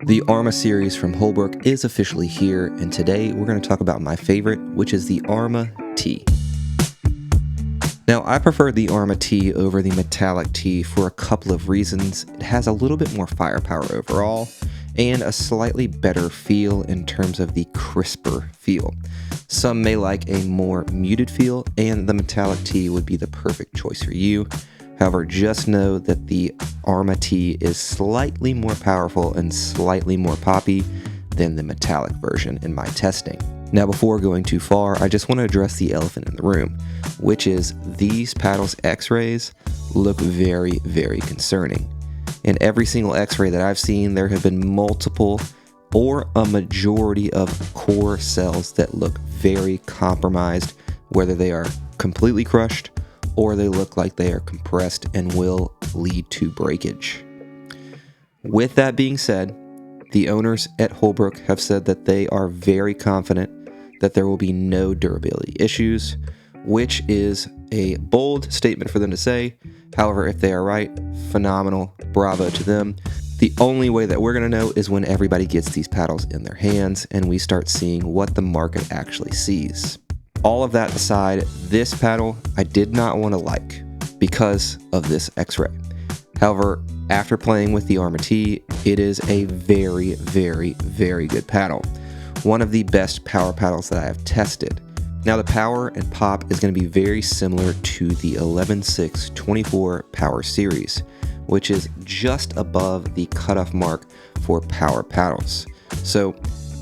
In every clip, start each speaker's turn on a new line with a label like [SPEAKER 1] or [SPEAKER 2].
[SPEAKER 1] The ARMA series from Holbrook is officially here, and today we're going to talk about my favorite, which is the ARMA T. Now, I prefer the ARMA T over the metallic T for a couple of reasons. It has a little bit more firepower overall, and a slightly better feel in terms of the crisper feel. Some may like a more muted feel, and the metallic T would be the perfect choice for you. However, just know that the ARMA T is slightly more powerful and slightly more poppy than the metallic version in my testing. Now, before going too far, I just want to address the elephant in the room, which is these paddles' X-rays look very, very concerning. In every single X-ray that I've seen, there have been multiple or a majority of core cells that look very compromised, whether they are completely crushed or they look like they are compressed and will lead to breakage. With that being said, the owners at Holbrook have said that they are very confident that there will be no durability issues, which is a bold statement for them to say. However, if they are right, phenomenal, bravo to them. The only way that we're going to know is when everybody gets these paddles in their hands and we start seeing what the market actually sees. All of that aside, this paddle I did not want to like because of this X-ray. However, after playing with the ARMA T, it is a very, very, very good paddle. One of the best power paddles that I have tested. Now, the power and pop is going to be very similar to the 11.6/24 power series, which is just above the cutoff mark for power paddles. So,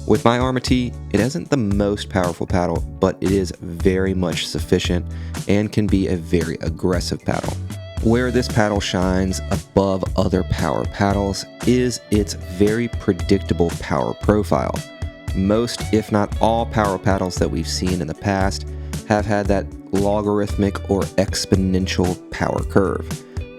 [SPEAKER 1] with my ARMA T, it isn't the most powerful paddle, but it is very much sufficient and can be a very aggressive paddle. Where this paddle shines above other power paddles is its very predictable power profile. Most, if not all, power paddles that we've seen in the past have had that logarithmic or exponential power curve,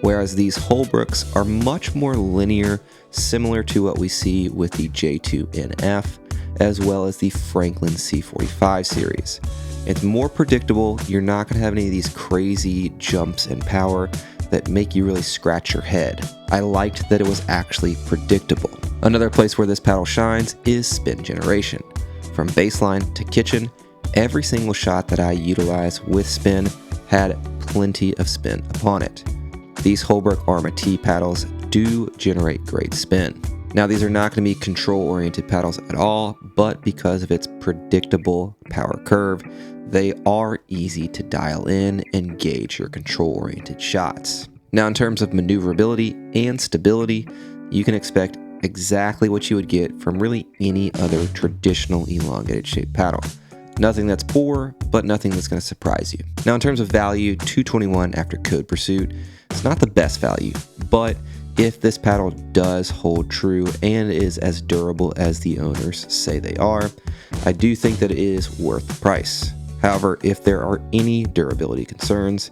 [SPEAKER 1] whereas these Holbrooks are much more linear, similar to what we see with the J2NF, as well as the Franklin C45 series. It's more predictable. You're not going to have any of these crazy jumps in power that make you really scratch your head. I liked that it was actually predictable. Another place where this paddle shines is spin generation. From baseline to kitchen, every single shot that I utilized with spin had plenty of spin upon it. These Holbrook ARMA T paddles do generate great spin. Now, these are not going to be control-oriented paddles at all, but because of its predictable power curve, they are easy to dial in and gauge your control-oriented shots. Now, in terms of maneuverability and stability, you can expect exactly what you would get from really any other traditional elongated shaped paddle. Nothing that's poor, but nothing that's going to surprise you. Now, in terms of value, $221 after code pursuit, it's not the best value, but if this paddle does hold true and is as durable as the owners say they are, I do think that it is worth the price. However, if there are any durability concerns,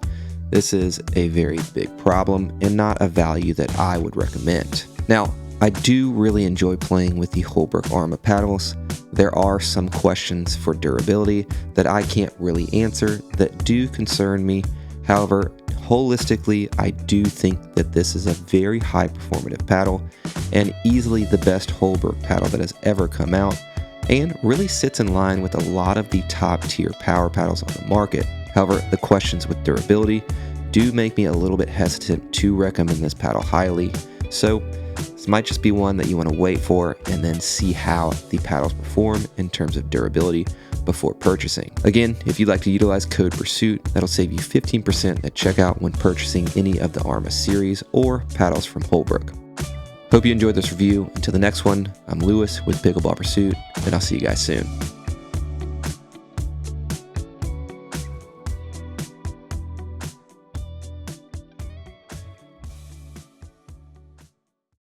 [SPEAKER 1] this is a very big problem and not a value that I would recommend. Now, I do really enjoy playing with the Holbrook ARMA paddles. There are some questions for durability that I can't really answer that do concern me. However, holistically, I do think that this is a very high performative paddle and easily the best Holbrook paddle that has ever come out, and really sits in line with a lot of the top tier power paddles on the market. However, the questions with durability do make me a little bit hesitant to recommend this paddle highly. So this might just be one that you want to wait for and then see how the paddles perform in terms of durability before purchasing. Again, if you'd like to utilize code PURSUIT, that'll save you 15% at checkout when purchasing any of the ARMA series or paddles from Holbrook. Hope you enjoyed this review. Until the next one, I'm Lewis with Pickleball Pursuit, and I'll see you guys soon.